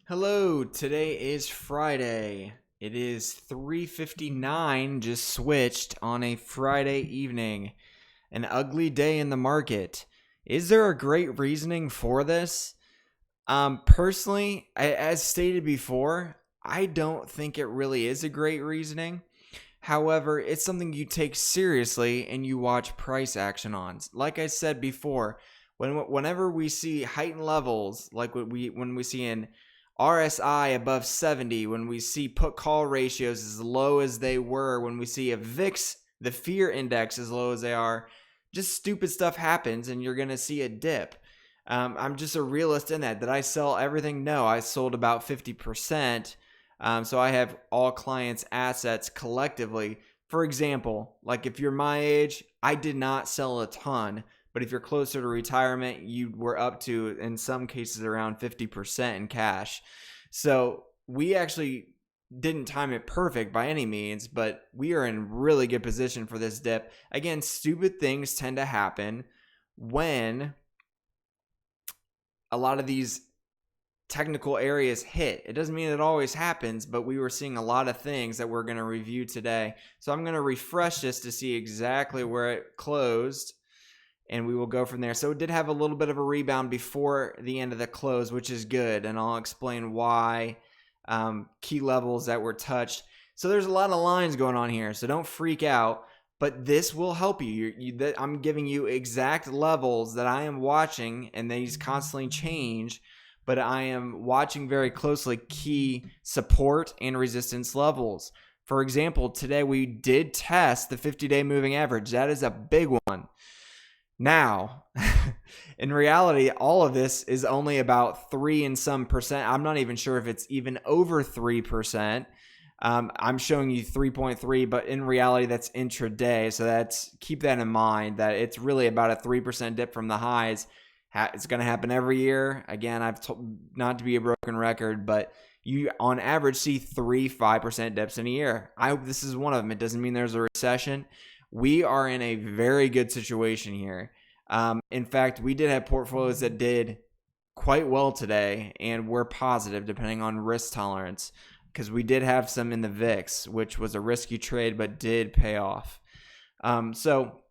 Hello, today is Friday. It is 3:59, just switched on a Friday evening. An ugly day in the market. Is there a great reasoning for this? Personally, as stated before, I don't think it really is a great reasoning. However, it's something you take seriously and you watch price action on. Like I said before, whenever we see heightened levels, like when we see an RSI above 70, when we see put call ratios as low as they were, when we see a VIX, the fear index, as low as they are, just stupid stuff happens and you're going to see a dip. I'm just a realist in that. Did I sell everything? No, I sold about 50%. So I have all clients' assets collectively. For example, like if you're my age, I did not sell a ton. But if you're closer to retirement, you were up to, in some cases, around 50% in cash. So we actually didn't time it perfect by any means, but we are in really good position for this dip. Again, stupid things tend to happen when a lot of these technical areas hit. It doesn't mean it always happens, but we were seeing a lot of things that we're going to review today. So I'm going to refresh this to see exactly where it closed, and we will go from there. So it did have a little bit of a rebound before the end of the close, which is good, and I'll explain why. Key levels that were touched. So there's a lot of lines going on here, so don't freak out. But this will help you. I'm giving you exact levels that I am watching, and these constantly change. But I am watching very closely key support and resistance levels. For example, today we did test the 50-day moving average. That is a big one. Now, in reality, all of this is only about 3 and some percent. I'm not even sure if it's even over 3%. I'm showing you 3.3, but in reality, that's intraday. So keep that in mind, that it's really about a 3% dip from the highs. It's going to happen every year. Again, I've told not to be a broken record, but you on average see 5% dips in a year. This is one of them. It doesn't mean there's a recession. We are in a very good situation here. In fact, we did have portfolios that did quite well today and were positive depending on risk tolerance, because we did have some in the VIX, which was a risky trade but did pay off. So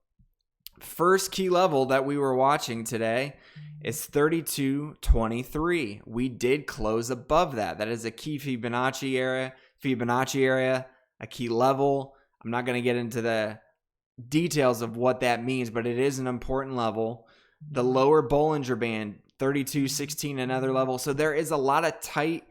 first key level that we were watching today is 32.23. We did close above that. That is a key Fibonacci area, a key level. I'm not going to get into the details of what that means, but it is an important level. The lower Bollinger Band, 32.16, another level. So there is a lot of tight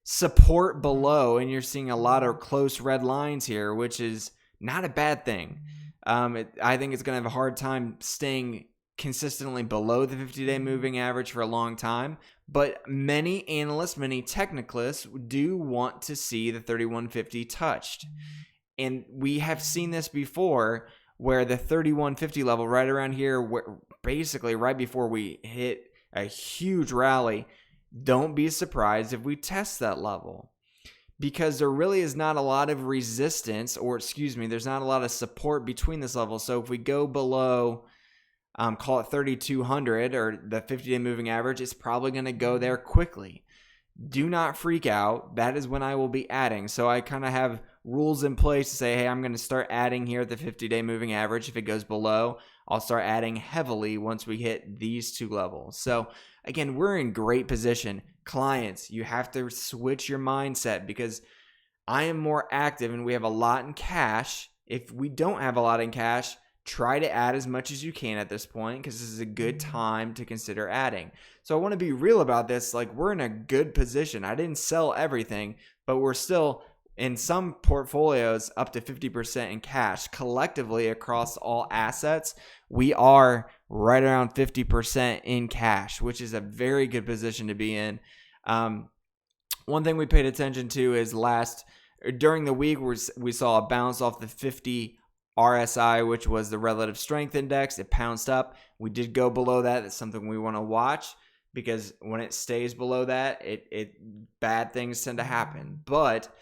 support below, and you're seeing a lot of close red lines here, which is not a bad thing. I think it's going to have a hard time staying consistently below the 50-day moving average for a long time, but many analysts, many technicalists do want to see the 3150 touched. And we have seen this before, where the 3150 level right around here, basically right before we hit a huge rally, don't be surprised if we test that level, because there really is not a lot of resistance, there's not a lot of support between this level. So if we go below, call it 3200 or the 50-day moving average, it's probably going to go there quickly. Do not freak out. That is when I will be adding. So I kind of have rules in place to say, hey, I'm going to start adding here at the 50-day moving average. If it goes below, I'll start adding heavily once we hit these two levels. So again, we're in great position. Clients, you have to switch your mindset, because I am more active and we have a lot in cash. If we don't have a lot in cash, try to add as much as you can at this point, because this is a good time to consider adding. So I want to be real about this. Like, we're in a good position. I didn't sell everything, but we're still in some portfolios up to 50% in cash. Collectively across all assets, we are right around 50% in cash, which is a very good position to be in. One thing we paid attention to is during the week, we saw a bounce off the 50 RSI, which was the relative strength index. It pounced up. We did go below that. That's something we want to watch, because when it stays below that, bad things tend to happen. But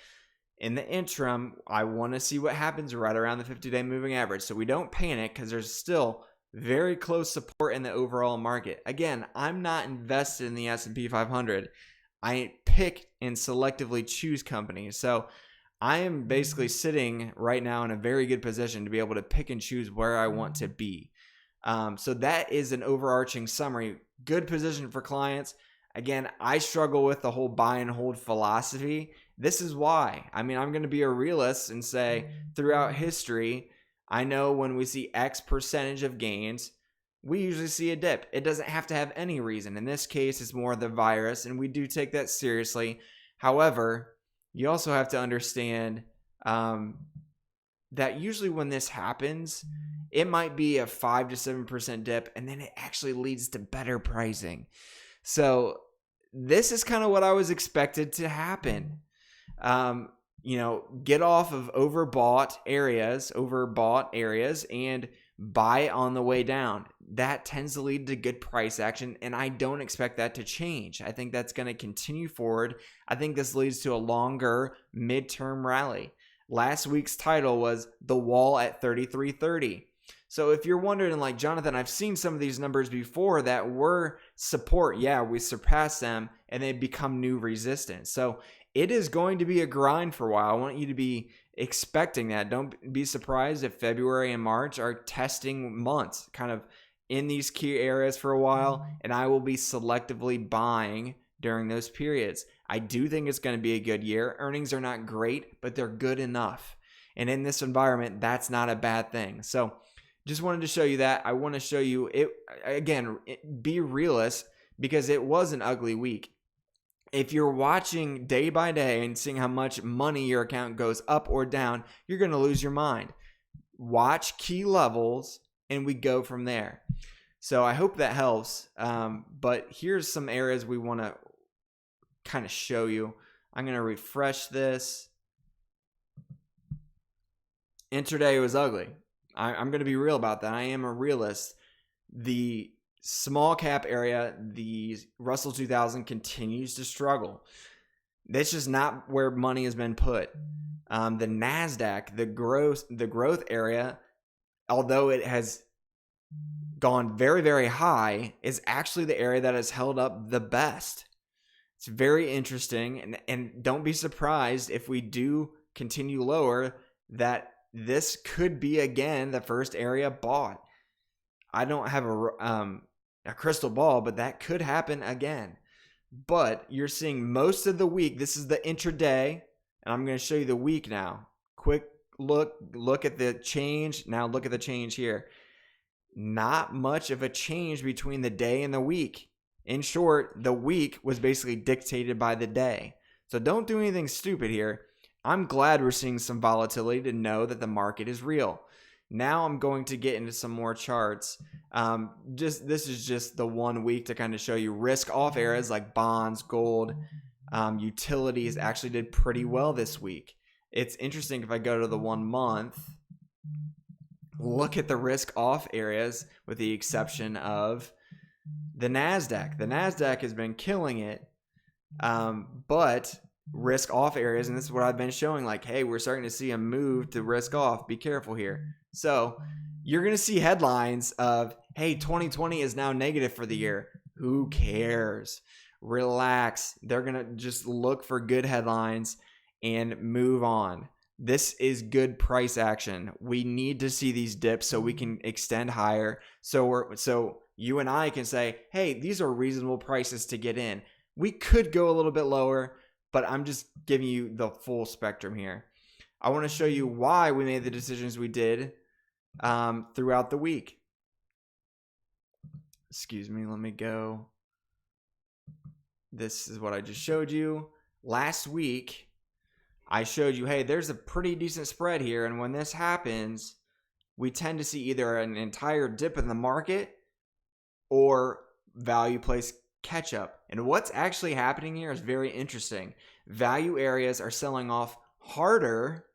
in the interim, I want to see what happens right around the 50-day moving average, so we don't panic, because there's still very close support in the overall market. Again, I'm not invested in the S&P 500. I pick and selectively choose companies. So I am basically sitting right now in a very good position to be able to pick and choose where I want to be. So that is an overarching summary. Good position for clients. Again, I struggle with the whole buy and hold philosophy. This is why. I mean, I'm going to be a realist and say throughout history, I know when we see X percentage of gains, we usually see a dip. It doesn't have to have any reason. In this case, it's more the virus, and we do take that seriously. However, you also have to understand that usually when this happens, it might be a 5 to 7% dip, and then it actually leads to better pricing. So this is kind of what I was expected to happen. Get off of overbought areas, and buy on the way down. That tends to lead to good price action, and I don't expect that to change. I think that's going to continue forward. I think this leads to a longer midterm rally. Last week's title was The Wall at 33.30. So if you're wondering, like, Jonathan, I've seen some of these numbers before that were support. Yeah, we surpassed them, and they become new resistance. So it is going to be a grind for a while. I want you to be expecting that. Don't be surprised if February and March are testing months, kind of in these key areas for a while, and I will be selectively buying during those periods. I do think it's going to be a good year. Earnings are not great, but they're good enough. And in this environment, that's not a bad thing. So just wanted to show you that. I want to show you it again, be realist, because it was an ugly week. If you're watching day by day and seeing how much money your account goes up or down, you're going to lose your mind. Watch key levels and we go from there. So I hope that helps. But here's some areas we want to kind of show you. I'm going to refresh this. Intraday was ugly. I'm going to be real about that. I am a realist. The small cap area, the Russell 2000 continues to struggle. That's just not where money has been put. The NASDAQ, the growth area, although it has gone very, very high, is actually the area that has held up the best. It's very interesting, and don't be surprised if we do continue lower, that this could be again the first area bought. I don't have a crystal ball, but that could happen again. But you're seeing most of the week. This is the intraday, and I'm going to show you the week now. Quick look at the change. Now look at the change here. Not much of a change between the day and the week. In short, the week was basically dictated by the day. So don't do anything stupid here. I'm glad we're seeing some volatility to know that the market is real. Now I'm going to get into some more charts. This is just the 1 week to kind of show you risk off areas like bonds, gold, utilities actually did pretty well this week. It's interesting if I go to the 1 month, look at the risk off areas with the exception of the NASDAQ. The NASDAQ has been killing it, but risk off areas, and this is what I've been showing, like, hey, we're starting to see a move to risk off. Be careful here. So you're going to see headlines of, hey, 2020 is now negative for the year. Who cares? Relax. They're going to just look for good headlines and move on. This is good price action. We need to see these dips so we can extend higher. So you and I can say, hey, these are reasonable prices to get in. We could go a little bit lower, but I'm just giving you the full spectrum here. I want to show you why we made the decisions we did throughout the week. Excuse me, let me go. This is what I just showed you. Last week, I showed you, hey, there's a pretty decent spread here. And when this happens, we tend to see either an entire dip in the market or value plays catch up. And what's actually happening here is very interesting. Value areas are selling off harder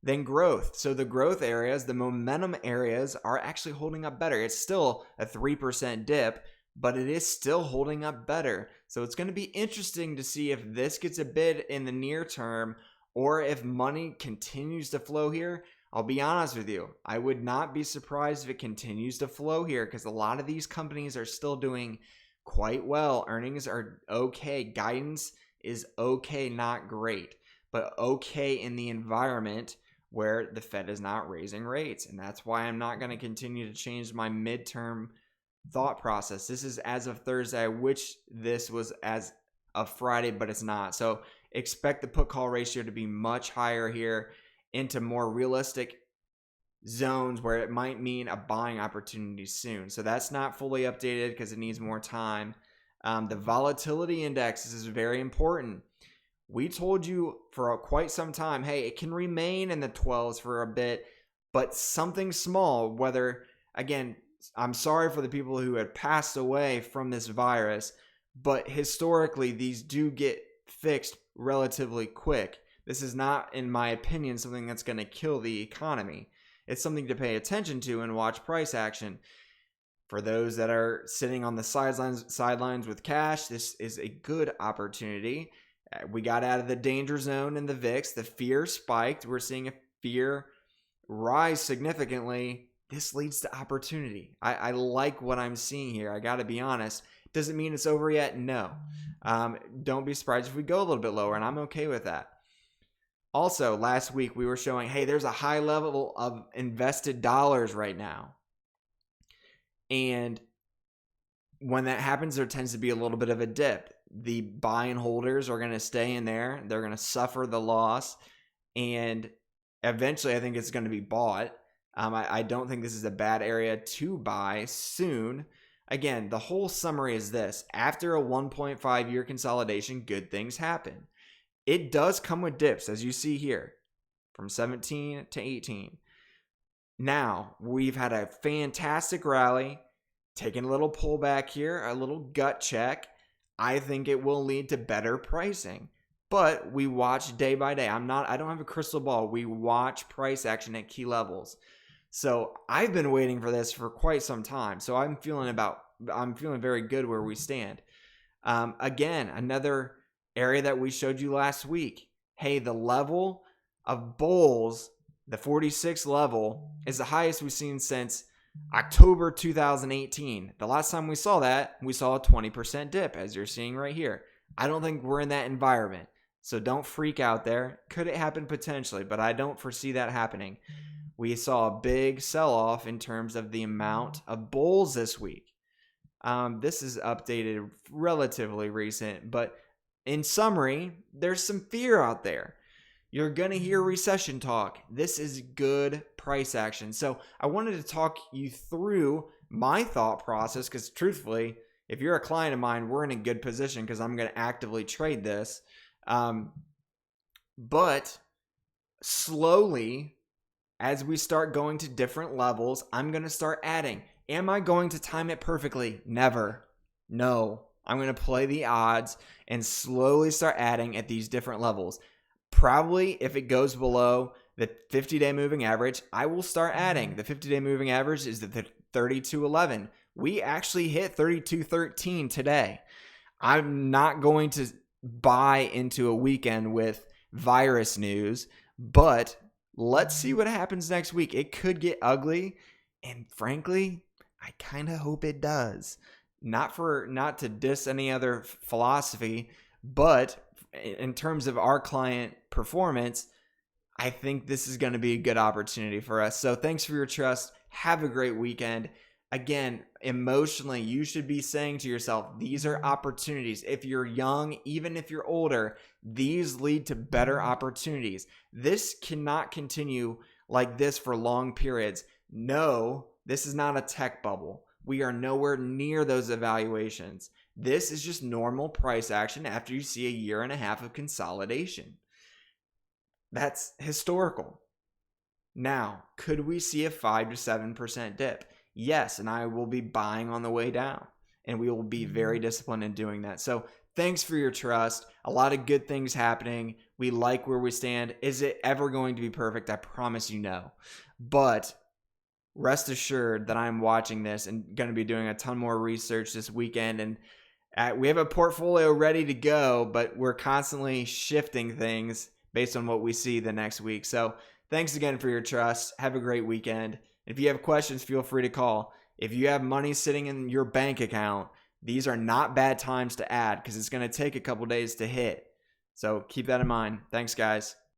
than growth. So the growth areas, the momentum areas, are actually holding up better. It's still a 3% dip, but it is still holding up better. So it's going to be interesting to see if this gets a bid in the near term or if money continues to flow here. I'll be honest with you, I would not be surprised if it continues to flow here because a lot of these companies are still doing quite well. Earnings are okay. Guidance is okay, not great, but okay in the environment where the Fed is not raising rates. And that's why I'm not going to continue to change my midterm thought process. This is as of Thursday. I wish this was as of Friday, but it's not. So expect the put call ratio to be much higher here into more realistic zones where it might mean a buying opportunity soon. So that's not fully updated because it needs more time. The volatility index, this is very important. We told you for quite some time, hey, it can remain in the 12s for a bit, but something small, whether, again, I'm sorry for the people who had passed away from this virus, but historically, these do get fixed relatively quick. This is not, in my opinion, something that's going to kill the economy. It's something to pay attention to and watch price action. For those that are sitting on the sidelines with cash, this is a good opportunity. We got out of the danger zone in the VIX. The fear spiked. We're seeing a fear rise significantly. This leads to opportunity. I like what I'm seeing here. I got to be honest. Doesn't mean it's over yet. No. Don't be surprised if we go a little bit lower, and I'm okay with that. Also, last week we were showing, hey, there's a high level of invested dollars right now. And when that happens, there tends to be a little bit of a dip. The buy and holders are going to stay in there. They're going to suffer the loss. And eventually, I think it's going to be bought. I don't think this is a bad area to buy soon. Again, the whole summary is this. After a 1.5 year consolidation, good things happen. It does come with dips, as you see here, from 17 to 18. Now, we've had a fantastic rally, taking a little pullback here, a little gut check. I think it will lead to better pricing. But we watch day by day. I don't have a crystal ball. We watch price action at key levels. So I've been waiting for this for quite some time. So I'm feeling very good where we stand. Again, another area that we showed you last week. Hey, the level of bulls, the 46 level, is the highest we've seen since October 2018. The last time we saw that, we saw a 20% dip, as you're seeing right here. I don't think we're in that environment. So don't freak out there. Could it happen? Potentially, but I don't foresee that happening. We saw a big sell-off in terms of the amount of bulls this week. This is updated relatively recent, but in summary, there's some fear out there. You're going to hear recession talk. This is good price action. So I wanted to talk you through my thought process because truthfully, if you're a client of mine, we're in a good position because I'm going to actively trade this. But slowly, as we start going to different levels, I'm going to start adding. Am I going to time it perfectly? Never. No. I'm going to play the odds and slowly start adding at these different levels. Probably if it goes below the 50-day moving average, I will start adding. The 50-day moving average is the 32.11. We actually hit 32.13 today. I'm not going to buy into a weekend with virus news, but let's see what happens next week. It could get ugly, and frankly, I kind of hope it does. Not to diss any other philosophy, but in terms of our client performance, I think this is going to be a good opportunity for us. So thanks for your trust. Have a great weekend. Again, emotionally, you should be saying to yourself, these are opportunities. If you're young, even if you're older, these lead to better opportunities. This cannot continue like this for long periods. No, this is not a tech bubble. We are nowhere near those evaluations. This is just normal price action after you see a year and a half of consolidation. That's historical. Now, could we see a 5 to 7% dip? Yes, and I will be buying on the way down. And we will be very disciplined in doing that. So thanks for your trust. A lot of good things happening. We like where we stand. Is it ever going to be perfect? I promise you no. But rest assured that I'm watching this and going to be doing a ton more research this weekend. And we have a portfolio ready to go, but we're constantly shifting things based on what we see the next week. So thanks again for your trust. Have a great weekend. If you have questions, feel free to call. If you have money sitting in your bank account, these are not bad times to add because it's going to take a couple days to hit. So keep that in mind. Thanks, guys.